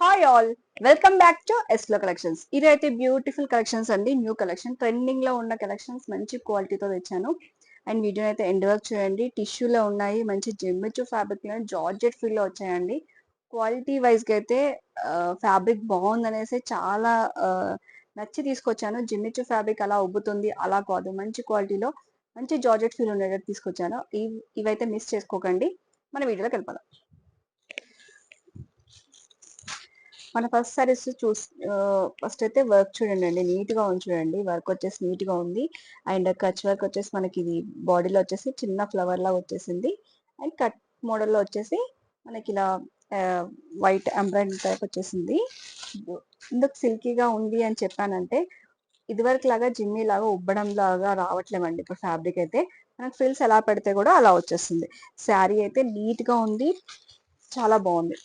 Hi all, welcome back to ఎస్లో collections. ఇదైతే beautiful collections అండి. న్యూ కలెక్షన్, ట్రెండింగ్ లో ఉన్న కలెక్షన్స్ మంచి క్వాలిటీతో తెచ్చాను. అండ్ వీడియో అయితే ఎండ్ వర్క్ చేయండి. టిష్యూలో ఉన్నాయి, మంచి జిమ్మిచు ఫ్యాబ్రిక్ లో జార్జెట్ ఫీల్ లో వచ్చాయండి. క్వాలిటీ వైజ్ గా అయితే ఫ్యాబ్రిక్ బాగుందనేసి చాలా నచ్చి తీసుకొచ్చాను. జిమ్మిచు ఫ్యాబ్రిక్ అలా ఉబ్బుతుంది అలా కాదు, మంచి క్వాలిటీలో మంచి జార్జెట్ ఫీల్ ఉండేటట్టు తీసుకొచ్చాను. ఇవైతే మిస్ చేసుకోకండి. మన వీడియోలోకి వెళ్ళిపోదాం. మన ఫస్ట్ సారీస్ ఫస్ట్ అయితే వర్క్ చూడండి అండి, నీట్ గా ఉంది చూడండి. వర్క్ వచ్చేసి నీట్ గా ఉంది. అండ్ కచ్ వర్క్ వచ్చేసి మనకి ఇది బాడీలో వచ్చేసి చిన్న ఫ్లవర్ లాగా వచ్చేసింది. అండ్ కట్ మోడల్లో వచ్చేసి మనకి ఇలా వైట్ ఎంబ్రాయిడరీ టైప్ వచ్చేసింది. ఎందుకు సిల్కీగా ఉంది అని చెప్పానంటే, ఇదివరకు లాగా జిమ్మి లాగా ఉబ్బడం లాగా రావట్లేమండి ఇప్పుడు ఫ్యాబ్రిక్ అయితే. మనకి ఫ్రిల్స్ ఎలా పెడితే కూడా అలా వచ్చేస్తుంది. శారీ అయితే నీట్ గా ఉంది, చాలా బాగుంది.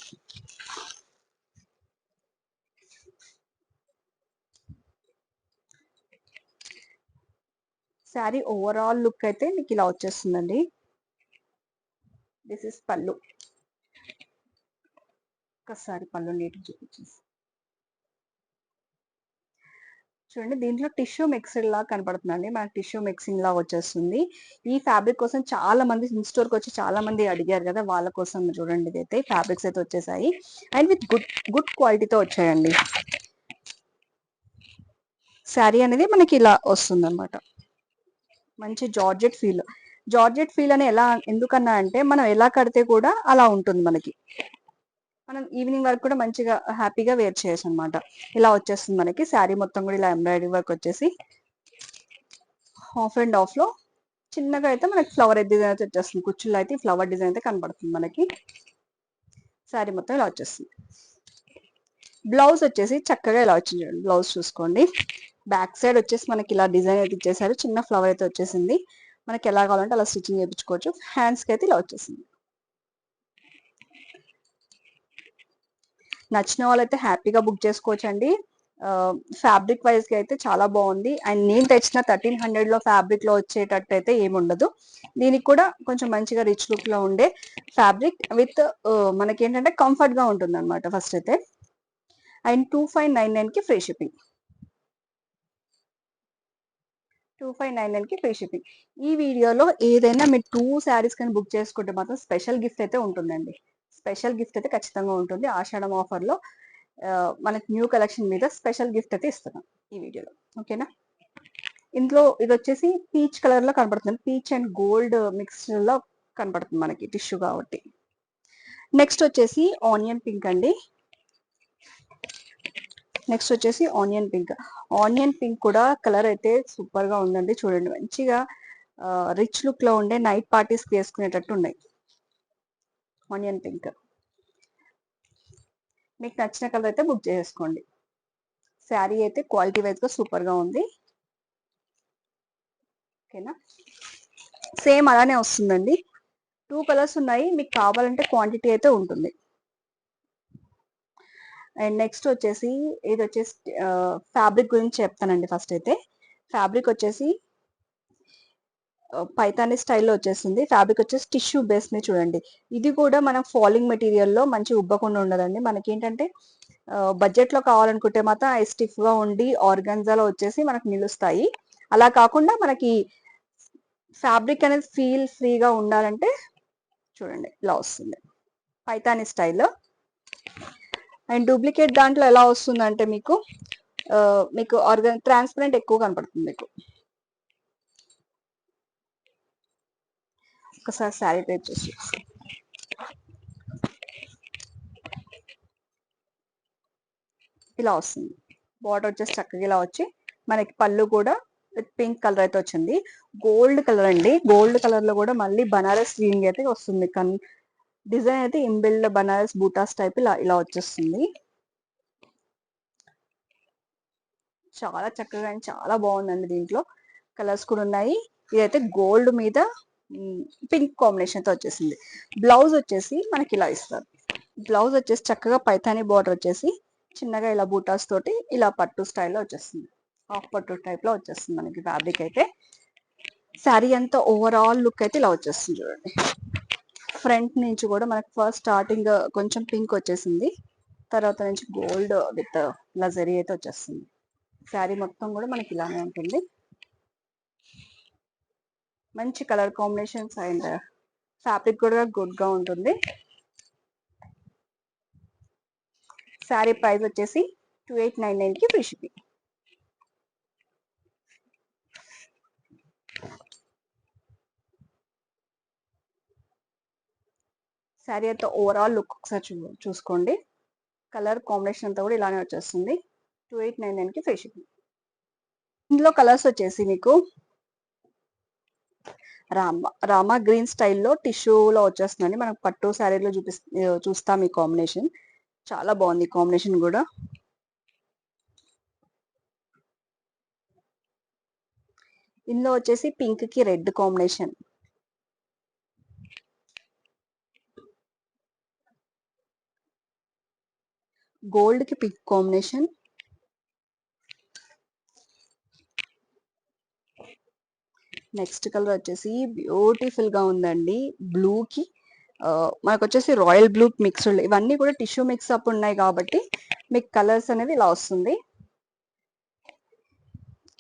శారీ ఓవరాల్ లుక్ అయితే మీకు ఇలా వచ్చేస్తుందండి. దిస్ ఇస్ పళ్ళు. ఒకసారి పళ్ళు నీట్ చూపించేసి చూడండి. దీంట్లో టిష్యూ మిక్స్డ్ లా కనపడుతుందండి. మనకి టిష్యూ మిక్సింగ్ లా వచ్చేస్తుంది. ఈ ఫ్యాబ్రిక్ కోసం చాలా మంది స్టోర్ కి వచ్చి చాలా మంది అడిగారు కదా, వాళ్ళ కోసం చూడండి. ఇదైతే ఫ్యాబ్రిక్స్ అయితే వచ్చేసాయి అండ్ విత్ గుడ్ క్వాలిటీతో వచ్చాయండి. శారీ అనేది మనకి ఇలా వస్తుంది అనమాట. మంచి జార్జెట్ ఫీల్ అని ఎలా ఎందుకన్నా అంటే, మనం ఎలా కడితే కూడా అలా ఉంటుంది మనకి. మనం ఈవినింగ్ వరకు కూడా మంచిగా హ్యాపీగా వేర్ చేయొచ్చు అనమాట. ఇలా వచ్చేస్తుంది మనకి. శారీ మొత్తం కూడా ఇలా ఎంబ్రాయిడరీ వర్క్ వచ్చేసి హాఫ్ అండ్ హాఫ్ లో చిన్నగా అయితే మనకి ఫ్లవర్ డిజైన్ అయితే వచ్చేస్తుంది. కుచ్చుల్లో అయితే ఫ్లవర్ డిజైన్ అయితే కనబడుతుంది మనకి. శారీ మొత్తం ఇలా వచ్చేస్తుంది. బ్లౌజ్ వచ్చేసి చక్కగా ఇలా వచ్చింది. బ్లౌజ్ చూసుకోండి. బ్యాక్ సైడ్ వచ్చేసి మనకి ఇలా డిజైన్ అయితే ఇచ్చేసారు. చిన్న ఫ్లవర్ అయితే వచ్చేసింది. మనకి ఎలా కావాలంటే అలా స్టిచ్చింగ్ చేయించుకోవచ్చు. హ్యాండ్స్ కి అయితే ఇలా వచ్చేసింది. నచ్చిన వాళ్ళైతే హ్యాపీగా బుక్ చేసుకోవచ్చు అండి. ఫ్యాబ్రిక్ వైజ్ గా అయితే చాలా బాగుంది. అండ్ నేను తెచ్చిన 1300 లో ఫ్యాబ్రిక్ లో వచ్చేటట్టు అయితే ఏముండదు. దీనికి కూడా కొంచెం మంచిగా రిచ్ లుక్ లో ఉండే ఫ్యాబ్రిక్ విత్ మనకి ఏంటంటే కంఫర్ట్ గా ఉంటుంది అనమాట. ఫస్ట్ అయితే అండ్ 2599 కి ఫ్రీ షిప్పింగ్. 2599 కి ఫ్రీ షిప్పింగ్. ఈ వీడియోలో ఏదైనా మీరు 2 శారీస్ కానీ బుక్ చేసుకుంటే మాత్రం స్పెషల్ గిఫ్ట్ అయితే ఉంటుందండి. స్పెషల్ గిఫ్ట్ అయితే ఖచ్చితంగా ఉంటుంది. ఆషాఢం ఆఫర్ లో మనకి న్యూ కలెక్షన్ మీద స్పెషల్ గిఫ్ట్ అయితే ఇస్తున్నాం ఈ వీడియోలో. ఓకేనా. ఇందులో ఇది వచ్చేసి పీచ్ కలర్ లో కనబడుతుంది. పీచ్ అండ్ గోల్డ్ మిక్స్చర్ లో కనబడుతుంది మనకి టిష్యూ కాబట్టి. నెక్స్ట్ వచ్చేసి ఆనియన్ పింక్ అండి. నెక్స్ట్ వచ్చేసి ఆనియన్ పింక్. ఆనియన్ పింక్ కూడా కలర్ అయితే సూపర్ గా ఉందండి. చూడండి, మంచిగా రిచ్ లుక్ లో ఉండే నైట్ పార్టీస్ వేసుకునేటట్టు ఉన్నాయి. ఆనియన్ పింక్ మీకు నచ్చిన కలర్ అయితే బుక్ చేసుకోండి. శారీ అయితే క్వాలిటీ వైజ్ గా సూపర్ గా ఉంది. ఓకేనా. సేమ్ అలానే వస్తుందండి. 2 కలర్స్ ఉన్నాయి. మీకు కావాలంటే క్వాంటిటీ అయితే ఉంటుంది. అండ్ నెక్స్ట్ వచ్చేసి ఇది వచ్చేసి ఫ్యాబ్రిక్ గురించి చెప్తానండి. ఫస్ట్ అయితే ఫ్యాబ్రిక్ వచ్చేసి పైతాని స్టైల్లో వచ్చేసింది. ఫ్యాబ్రిక్ వచ్చేసి టిష్యూ బేస్ మీద చూడండి. ఇది కూడా మనం ఫాలింగ్ మెటీరియల్లో మంచి ఉబ్బకుండా ఉండదండి. మనకి ఏంటంటే బడ్జెట్ లో కావాలనుకుంటే మాత్రం ఐ స్టిఫ్ గా ఉండి ఆర్గన్జాలో వచ్చేసి మనకు నిలుస్తాయి. అలా కాకుండా మనకి ఫ్యాబ్రిక్ అనేది ఫీల్ ఫ్రీగా ఉండాలంటే చూడండి ఇలా వస్తుంది పైతాని స్టైల్. అండ్ డూప్లికేట్ దాంట్లో ఎలా వస్తుందంటే మీకు మీకు ట్రాన్స్పరెంట్ ఎక్కువ కనపడుతుంది. మీకు ఒకసారి శారీ టైప్ చేసి ఇలా వస్తుంది. బార్డర్ వచ్చేసి చక్కగా ఇలా వచ్చి మనకి పళ్ళు కూడా పింక్ కలర్ అయితే వచ్చింది. గోల్డ్ కలర్ అండి. గోల్డ్ కలర్ లో కూడా మళ్ళీ బనారస్ వీవింగ్ అయితే వస్తుంది. డిజైన్ అయితే ఇంబిల్డ్ బనారస్ బూటాస్ టైప్ ఇలా ఇలా వచ్చేస్తుంది. చాలా చక్కగా చాలా బాగుందండి. దీంట్లో కలర్స్ కూడా ఉన్నాయి. ఇదైతే గోల్డ్ మీద పింక్ కాంబినేషన్ తో వచ్చేసింది. బ్లౌజ్ వచ్చేసి మనకి ఇలా ఇస్తారు. బ్లౌజ్ వచ్చేసి చక్కగా పైథానీ బార్డర్ వచ్చేసి చిన్నగా ఇలా బూటాస్ తోటి ఇలా పట్టు స్టైల్లో వచ్చేస్తుంది. హాఫ్ పట్టు టైప్ లో వచ్చేస్తుంది మనకి ఫ్యాబ్రిక్ అయితే. శారీ అంతా ఓవరాల్ లుక్ అయితే ఇలా వచ్చేస్తుంది చూడండి. ఫ్రంట్ నుంచి కూడా మనకి ఫస్ట్ స్టార్టింగ్ కొంచెం పింక్ వచ్చేసింది. తర్వాత నుంచి గోల్డ్ విత్ లజరీ అయితే వచ్చేస్తుంది. శారీ మొత్తం కూడా మనకి ఇలానే ఉంటుంది. మంచి కలర్ కాంబినేషన్స్ అండ్ ఫ్యాబ్రిక్ కూడా గుడ్ గా ఉంటుంది. శారీ ప్రైస్ వచ్చేసి 2899 కి ఫ్రీ షిప్పింగ్. శారీ అయితే ఓవరాల్ లుక్ ఒకసారి చూసుకోండి. కలర్ కాంబినేషన్ అంతా కూడా ఇలానే వచ్చేస్తుంది. 2899 కి ఫ్రీ షిప్పింగ్. ఇందులో కలర్స్ వచ్చేసి మీకు రామా గ్రీన్ స్టైల్లో టిష్యూలో వచ్చేస్తుందండి. మనకు పట్టు శారీలో చూస్తాం ఈ కాంబినేషన్. చాలా బాగుంది ఈ కాంబినేషన్ కూడా. ఇందులో వచ్చేసి పింక్ కి రెడ్ కాంబినేషన్, గోల్డ్ కి పింక్ కాంబినేషన్, నెక్స్ట్ కలర్ వచ్చేసి బ్యూటిఫుల్ గా ఉందండి. బ్లూ కి మనకు వచ్చేసి రాయల్ బ్లూ మిక్స్డ్. ఇవన్నీ కూడా టిష్యూ మిక్స్ అప్ ఉన్నాయి కాబట్టి మీకు కలర్స్ అనేది ఇలా వస్తుంది.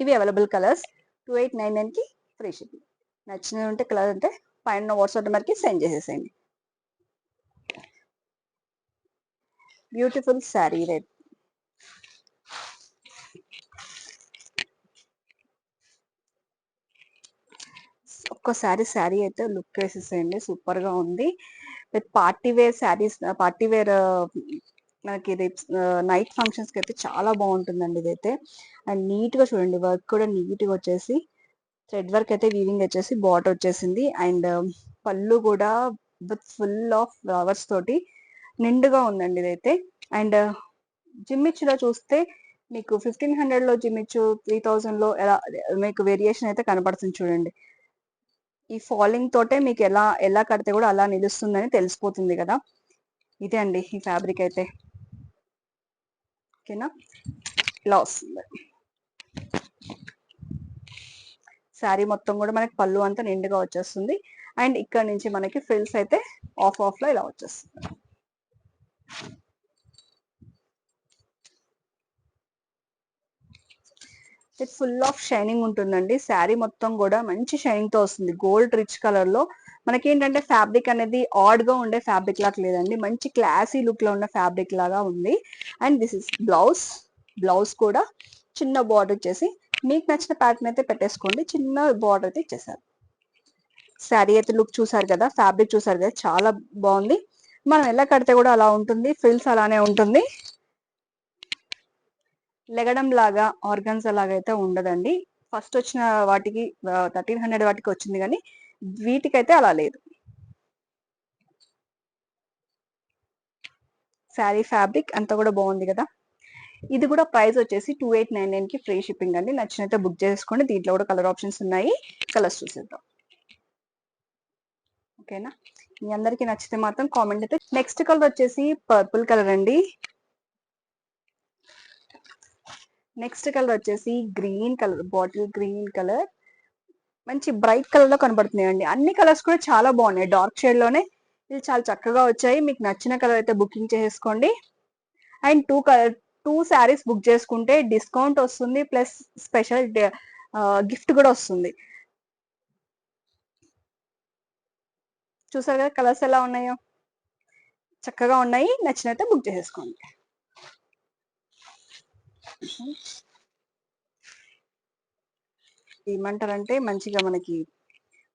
ఇవి అవైలబుల్ కలర్స్. 2899 కి ఫ్రీ షిప్పింగ్. నచ్చినవి ఉంటే కలర్ అంటే పైన వాట్సాప్ నెంబర్కి సెండ్ చేసేసేయండి. Beautiful sari red. ఒక్కసారి శారీ అయితే లుక్ వేసేసేయండి, సూపర్ గా ఉంది. With party wear saris, party wear మనకి ఇది నైట్ ఫంక్షన్స్ కి అయితే చాలా బాగుంటుందండి ఇదైతే. అండ్ నీట్ గా చూడండి, వర్క్ కూడా నీట్ గా వచ్చేసి థ్రెడ్ వర్క్ అయితే వీవింగ్ వచ్చేసి బార్డర్ వచ్చేసింది. అండ్ పళ్ళు కూడా విత్ ఫుల్ ఆఫ్ ఫ్లవర్స్ తోటి నిండుగా ఉందండి ఇదైతే. అండ్ జిమ్మిచ్చులో చూస్తే మీకు 1500 లో జిమ్మిచ్చు 3000 లో ఎలా మీకు వేరియేషన్ అయితే కనపడుతుంది చూడండి. ఈ ఫాలింగ్ తోటే మీకు ఎలా ఎలా కడితే కూడా అలా నిలుస్తుందని తెలిసిపోతుంది కదా. ఇదే అండి ఈ ఫ్యాబ్రిక్ అయితే. ఓకేనా, ఇలా వస్తుంది శారీ మొత్తం కూడా. మనకి పళ్ళు అంతా నిండుగా వచ్చేస్తుంది. అండ్ ఇక్కడ నుంచి మనకి ఫ్రిల్స్ అయితే ఆఫ్ ఆఫ్ లో ఇలా వచ్చేస్తుంది. ఫుల్ ఆఫ్ షైనింగ్ ఉంటుందండి. శారీ మొత్తం కూడా మంచి షైనింగ్ తో వస్తుంది. గోల్డ్ రిచ్ కలర్ లో మనకి ఏంటంటే ఫ్యాబ్రిక్ అనేది ఆడ్ గా ఉండే ఫ్యాబ్రిక్ లాగా లేదండి, మంచి క్లాసీ లుక్ లో ఉన్న ఫ్యాబ్రిక్ లాగా ఉంది. And this is blouse. Blouse కూడా చిన్న బార్డర్ వచ్చేసి మీకు నచ్చిన ప్యాటర్న్ అయితే పెట్టేసుకోండి. చిన్న బార్డర్ అయితే ఇచ్చేసారు. శారీ అయితే లుక్ చూసారు కదా, ఫ్యాబ్రిక్ చూసారు కదా, చాలా బాగుంది. మనం ఎలా కడితే కూడా అలా ఉంటుంది. ఫ్రిల్స్ అలానే ఉంటుంది. లెగడం లాగా ఆర్గన్స్ లాగా అయితే ఉండదండి. ఫస్ట్ వచ్చిన వాటికి 1300 వాటికి వచ్చింది, కానీ వీటికైతే అలా లేదు. శారీ ఫ్యాబ్రిక్ అంతా కూడా బాగుంది కదా. ఇది కూడా ప్రైస్ వచ్చేసి 2899 కి ఫ్రీ షిప్పింగ్ అండి. నచ్చినైతే బుక్ చేసుకోండి. దీంట్లో కూడా కలర్ ఆప్షన్స్ ఉన్నాయి, కలర్స్ చూసేద్దాం. ఓకేనా, మీ అందరికి నచ్చితే మాత్రం కామెంట్ అయితే. నెక్స్ట్ కలర్ వచ్చేసి పర్పుల్ కలర్ అండి. నెక్స్ట్ కలర్ వచ్చేసి green colour, bottle green colour. మంచి బ్రైట్ కలర్ లో కనబడుతున్నాయండి. అన్ని కలర్స్ కూడా చాలా బాగున్నాయి. డార్క్ షేడ్ లోనే ఇది చాలా చక్కగా వచ్చాయి. మీకు నచ్చిన కలర్ అయితే బుకింగ్ చేసేసుకోండి. అండ్ టూ శారీస్ బుక్ చేసుకుంటే డిస్కౌంట్ వస్తుంది, ప్లస్ స్పెషల్ గిఫ్ట్ కూడా వస్తుంది. చూసారు కదా కలర్స్ ఎలా ఉన్నాయో, చక్కగా ఉన్నాయి. నచ్చినట్టే బుక్ చేసేసుకోండి. ఏమంటారంటే మంచిగా మనకి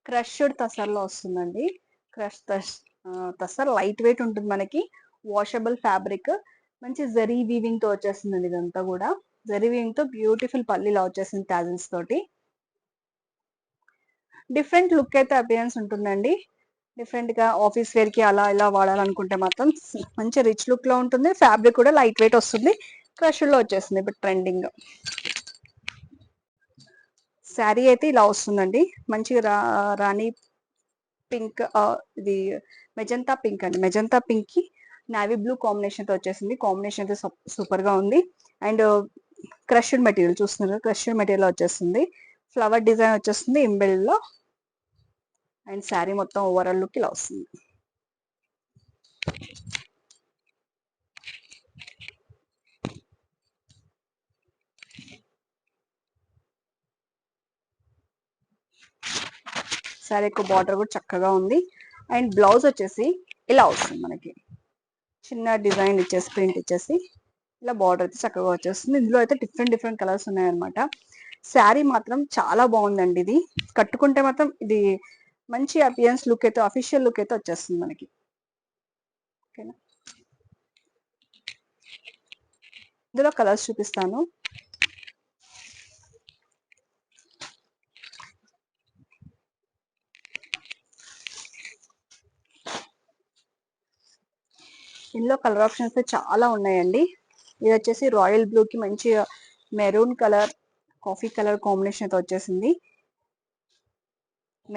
క్రష్డ్ తసర్లో వస్తుందండి. క్రష్ తసర్ లైట్ వెయిట్ ఉంటుంది మనకి. వాషబుల్ ఫ్యాబ్రిక్, మంచి జరీ వీవింగ్ తో వచ్చేస్తుందండి. ఇదంతా కూడా జరీ వీవింగ్ తో బ్యూటిఫుల్ పల్లీలా వచ్చేసింది టాజిల్స్ తోటి. డిఫరెంట్ లుక్ అయితే అపియరెన్స్ ఉంటుందండి. డిఫరెంట్ గా ఆఫీస్ వేర్ కి అలా ఇలా వాడాలనుకుంటే మాత్రం మంచి రిచ్ లుక్ లో ఉంటుంది. ఫ్యాబ్రిక్ కూడా లైట్ వెయిట్ వస్తుంది. క్రష్ లో వచ్చేస్తుంది ఇప్పుడు ట్రెండింగ్. శారీ అయితే ఇలా వస్తుందండి. మంచిగా రాణి పింక్, ఇది మెజంతా పింక్ అండి. మెజంతా పింక్ కి నావీ బ్లూ కాంబినేషన్ తో వచ్చేసింది. కాంబినేషన్ అయితే సూపర్ గా ఉంది. అండ్ క్రష్డ్ మెటీరియల్ చూస్తున్నారు, క్రష్డ్ మెటీరియల్ వచ్చేస్తుంది. ఫ్లవర్ డిజైన్ వచ్చేస్తుంది ఇంబిల్డ్ లో. అండ్ శారీ మొత్తం ఓవరాల్ లుక్ ఇలా వస్తుంది. శారీ యొక్క బార్డర్ కూడా చక్కగా ఉంది. అండ్ బ్లౌజ్ వచ్చేసి ఇలా వస్తుంది మనకి, చిన్న డిజైన్ ఇచ్చేసి ప్రింట్ ఇచ్చేసి ఇలా బార్డర్ అయితే చక్కగా వచ్చేస్తుంది. ఇందులో అయితే డిఫరెంట్ కలర్స్ ఉన్నాయన్నమాట. శారీ మాత్రం చాలా బాగుందండి. ఇది కట్టుకుంటే మాత్రం ఇది మంచి అపియరెన్స్ లుక్ అయితే, అఫీషియల్ లుక్ అయితే వచ్చేస్తుంది మనకి. ఓకేనా, ఇందులో కలర్స్ చూపిస్తాను. ఇందులో కలర్ ఆప్షన్స్ చాలా ఉన్నాయండి. ఇది వచ్చేసి రాయల్ బ్లూ కి మంచి maroon colour, coffee colour combination అయితే వచ్చేసింది.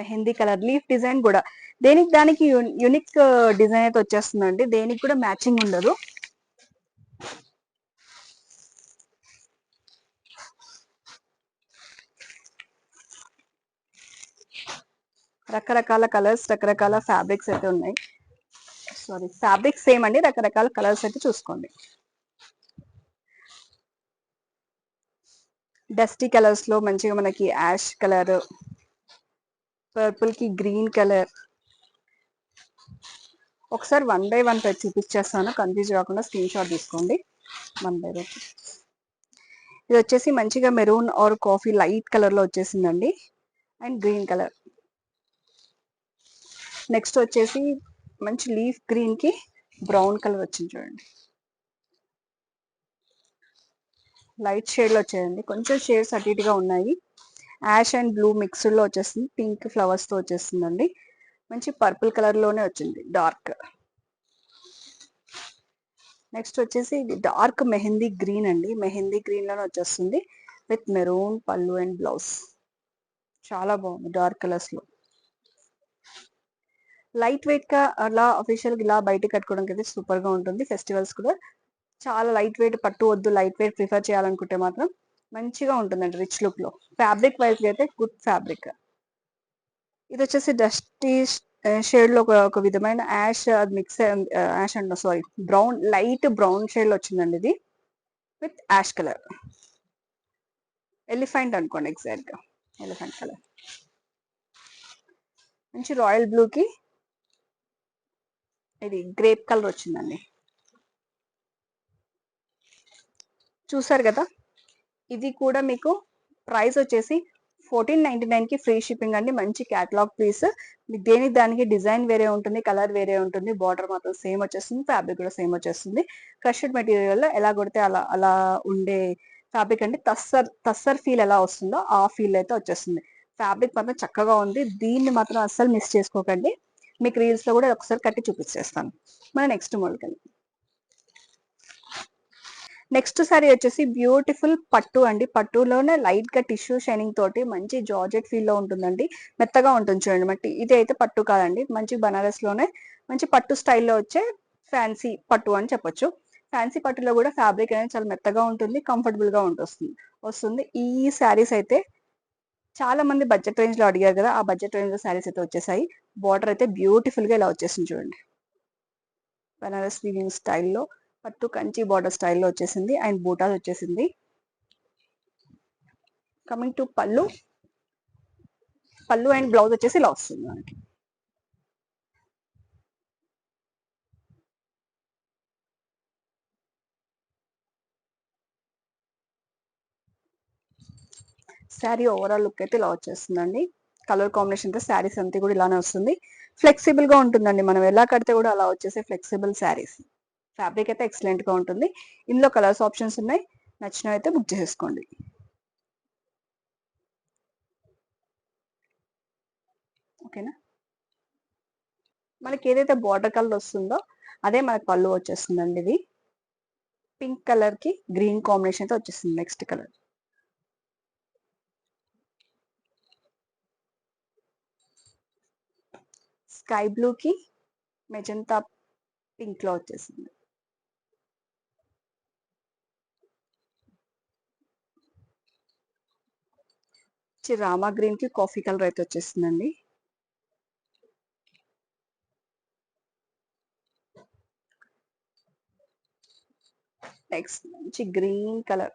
మెహందీ కలర్ లీఫ్ డిజైన్ కూడా దేనికి దానికి యూనిక్ డిజైన్ అయితే వచ్చేస్తుందండి. దేనికి కూడా మ్యాచింగ్ ఉండదు. రకరకాల కలర్స్, రకరకాల ఫ్యాబ్రిక్స్ అయితే ఉన్నాయి. సారీ, ఫ్యాబ్రిక్ సేమ్ అండి, రకరకాల కలర్స్ అయితే చూసుకోండి. డస్టీ కలర్స్ లో మంచిగా మనకి యాష్ కలర్, పర్పుల్ కి గ్రీన్ కలర్. ఒకసారి 1 by 1 పెట్టి చూపించేస్తాను, కన్ఫ్యూజ్ కాకుండా స్క్రీన్ షాట్ తీసుకోండి. 1 by 1. ఇది వచ్చేసి మంచిగా maroon or coffee light colour లో వచ్చేసిందండి, అండ్ గ్రీన్ కలర్. నెక్స్ట్ వచ్చేసి మంచి లీఫ్ గ్రీన్ కి బ్రౌన్ కలర్ వచ్చింది చూడండి. లైట్ షేడ్ లో వచ్చాయండి, కొంచెం షేడ్స్ అటు ఇటుగా ఉన్నాయి. యాష్ అండ్ బ్లూ మిక్స్డ్ లో వచ్చేసింది, పింక్ ఫ్లవర్స్ తో వచ్చేసిందండి. మంచి పర్పుల్ కలర్ లోనే వచ్చింది డార్క్. నెక్స్ట్ వచ్చేసి ఇది డార్క్ మెహందీ గ్రీన్ అండి, మెహందీ గ్రీన్ లోనే వచ్చేస్తుంది విత్ మెరూన్ పళ్ళు అండ్ బ్లౌజ్. చాలా బాగుంది డార్క్ కలర్స్ లో. లైట్ వెయిట్ గా అలా అఫీషియల్ ఇలా బయట కట్టుకోవడానికి అయితే సూపర్ గా ఉంటుంది. ఫెస్టివల్స్ కూడా చాలా లైట్ వెయిట్, పట్టు వద్దు లైట్ వెయిట్ ప్రిఫర్ చేయాలనుకుంటే మాత్రం మంచిగా ఉంటుందండి రిచ్ లుక్ లో. ఫ్యాబ్రిక్ వైజ్ అయితే గుడ్ ఫ్యాబ్రిక్. ఇది వచ్చేసి డస్టీ షేడ్ లో ఒక విధమైన ash mix, ash and sorry brown, light brown shade లో వచ్చిందండి ఇది విత్ యాష్ కలర్. ఎలిఫెంట్ అనుకోండి, ఎగ్జాక్ట్ గా ఎలిఫెంట్ కలర్. మంచి రాయల్ బ్లూ కి ఇది గ్రేప్ కలర్ వచ్చిందండి. చూసారు కదా, ఇది కూడా మీకు ప్రైస్ వచ్చేసి 1499 కి ఫ్రీ షిప్పింగ్ అండి. మంచి క్యాటలాగ్ పీస్. దేనికి దానికి డిజైన్ వేరే ఉంటుంది, కలర్ వేరే ఉంటుంది, బార్డర్ మాత్రం సేమ్ వచ్చేస్తుంది, ఫ్యాబ్రిక్ కూడా సేమ్ వచ్చేస్తుంది. క్రష్డ్ మెటీరియల్ లో ఎలా కొడితే అలా అలా ఉండే ఫ్యాబ్రిక్ అండి. తస్సర్ ఫీల్ ఎలా వస్తుందో ఆ ఫీల్ అయితే వచ్చేస్తుంది. ఫ్యాబ్రిక్ మాత్రం చక్కగా ఉంది, దీన్ని మాత్రం అస్సలు మిస్ చేసుకోకండి. మీకు రీల్స్ లో కూడా ఒకసారి కట్టి చూపించేస్తాను. మన నెక్స్ట్ మోడల్. నెక్స్ట్ సారీ వచ్చేసి బ్యూటిఫుల్ పట్టు అండి. పట్టులోనే లైట్ గా టిష్యూ షైనింగ్ తోటి మంచి జార్జెట్ ఫీల్ లో ఉంటుందండి. మెత్తగా ఉంటుంది చూడండి. మట్టి ఇది అయితే పట్టు కాదండి, మంచి బనారస్ లోనే మంచి పట్టు స్టైల్లో వచ్చే ఫ్యాన్సీ పట్టు అని చెప్పొచ్చు. ఫ్యాన్సీ పట్టులో కూడా ఫ్యాబ్రిక్ అనేది చాలా మెత్తగా ఉంటుంది, కంఫర్టబుల్ గా వస్తుంది. ఈ శారీస్ అయితే చాలా మంది బడ్జెట్ రేంజ్ లో అడిగారు కదా, ఆ బడ్జెట్ రేంజ్ లో శారీస్ అయితే వచ్చేసాయి. బార్డర్ అయితే బ్యూటిఫుల్ గా ఇలా వచ్చేసింది చూడండి. బనారస్ వీవింగ్ స్టైల్లో పట్టు కంచి బార్డర్ స్టైల్లో వచ్చేసింది, అండ్ బూటాస్ వచ్చేసింది. కమింగ్ టు పళ్ళు అండ్ బ్లౌజ్ వచ్చేసి ఇలా వస్తుంది మనకి. శారీ ఓవరాల్ లుక్ అయితే ఇలా వచ్చేస్తుందండి. కలర్ కాంబినేషన్ తో శారీస్ అంతా కూడా ఇలానే వస్తుంది. ఫ్లెక్సిబుల్ గా ఉంటుందండి, మనం ఎలా కడితే కూడా అలా వచ్చేసే ఫ్లెక్సిబుల్ శారీస్. ఫ్యాబ్రిక్ అయితే ఎక్సలెంట్ గా ఉంటుంది. ఇందులో కలర్స్ ఆప్షన్స్ ఉన్నాయి, నచ్చినవి అయితే బుక్ చేసుకోండి. ఓకేనా, మనకి ఏదైతే బార్డర్ కలర్ వస్తుందో అదే మనకి పళ్ళు వచ్చేస్తుందండి. ఇది పింక్ కలర్ కి గ్రీన్ కాంబినేషన్ అయితే వచ్చేస్తుంది. నెక్స్ట్ కలర్ స్కై బ్లూ కి మెజంతా పింక్ లో వచ్చేసింది. రామా గ్రీన్ కి కాఫీ కలర్ అయితే వచ్చేసిందండి. నెక్స్ట్ మంచి green colour,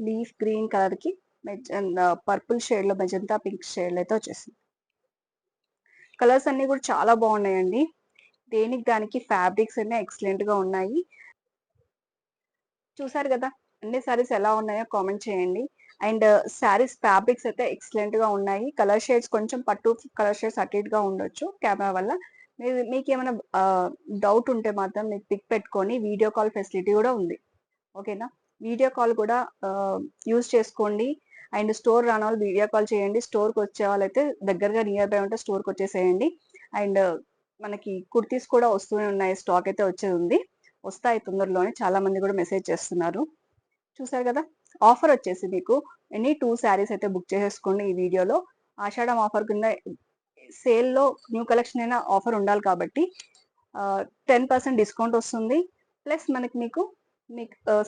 leaf green colour కి పర్పుల్ షేడ్ లో మెజంతా పింక్ షేడ్ అయితే వచ్చేసింది. కలర్స్ అన్ని కూడా చాలా బాగున్నాయండి. దేనికి దానికి ఫ్యాబ్రిక్స్ అన్ని ఎక్సలెంట్ గా ఉన్నాయి. చూసారు కదా, అన్ని సారీస్ ఎలా ఉన్నాయో కామెంట్ చేయండి. అండ్ సారీస్ ఫ్యాబ్రిక్స్ అయితే ఎక్సలెంట్ గా ఉన్నాయి. కలర్ షేడ్స్ కొంచెం పట్టు కలర్ షేడ్స్ అటు ఇటుగా ఉండొచ్చు కెమెరా వల్ల. మీకు ఏమైనా డౌట్ ఉంటే మాత్రం మీకు పిక్ పెట్టుకొని వీడియో కాల్ ఫెసిలిటీ కూడా ఉంది. ఓకేనా, వీడియో కాల్ కూడా యూజ్ చేసుకోండి. అండ్ స్టోర్ రాని వాళ్ళు వీడియో కాల్ చేయండి. స్టోర్కి వచ్చే వాళ్ళైతే దగ్గరగా నియర్ బై ఉంటే స్టోర్కి వచ్చేసేయండి. అండ్ మనకి కుర్తీస్ కూడా వస్తూనే ఉన్నాయి, స్టాక్ అయితే వచ్చేది ఉంది, వస్తాయి తొందరలోనే. చాలా మంది కూడా మెసేజ్ చేస్తున్నారు. చూసారు కదా, ఆఫర్ వచ్చేసి మీకు ఎనీ 2 శారీస్ అయితే బుక్ చేసేసుకోండి ఈ వీడియోలో. ఆషాఢం ఆఫర్ కింద సేల్లో న్యూ కలెక్షన్ అయినా ఆఫర్ ఉండాలి కాబట్టి 10% డిస్కౌంట్ వస్తుంది. ప్లస్ మీకు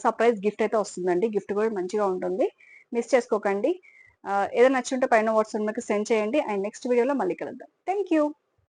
సర్ప్రైజ్ గిఫ్ట్ అయితే వస్తుందండి. గిఫ్ట్ కూడా మంచిగా ఉంటుంది, మిస్ చేసుకోకండి. ఏదైనా నచ్చుంటే పైన వాట్సాప్ మీకు సెండ్ చేయండి. అండ్ నెక్స్ట్ వీడియోలో మళ్ళీ కలుద్దాం. Thank you.